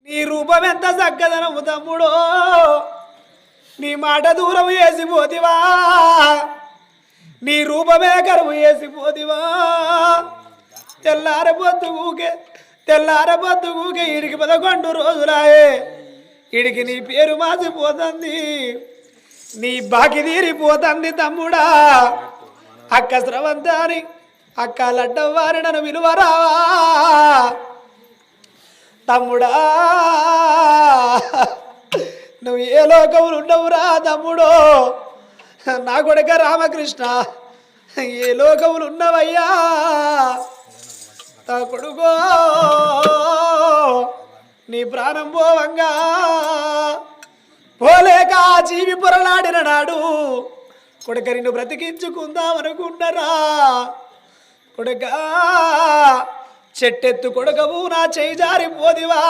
నీ రూపం ఎంత చక్కదనము తమ్ముడో నీ మాట దూరం వేసిపోతివా నీ రూపమే కరువు వేసిపోతివా తెల్లారబొద్దుగూకే ఇడికి 11 రోజులాయే ఇడికి నీ పేరు మాసిపోతుంది నీ బాకి తీరిపోతుంది తమ్ముడా అక్క స్రవంతాని అక్క లడ్డవ్వారి నన్ను విలువరావా తమ్ముడా నువ్వు ఏ లోకములు ఉండవురా తమ్ముడో నా కొడుక రామకృష్ణ ఏ లోకములు ఉన్నవయ్యా తా కొడుకో నీ ప్రాణం పోవంగా పోలేక జీవి పొరలాడిన నాడు కొడుక నిన్ను బ్రతికించుకుందామనుకుంటారా కొడుక చెట్టెత్తు కొడుకవు నా చేయి జారిపోదివా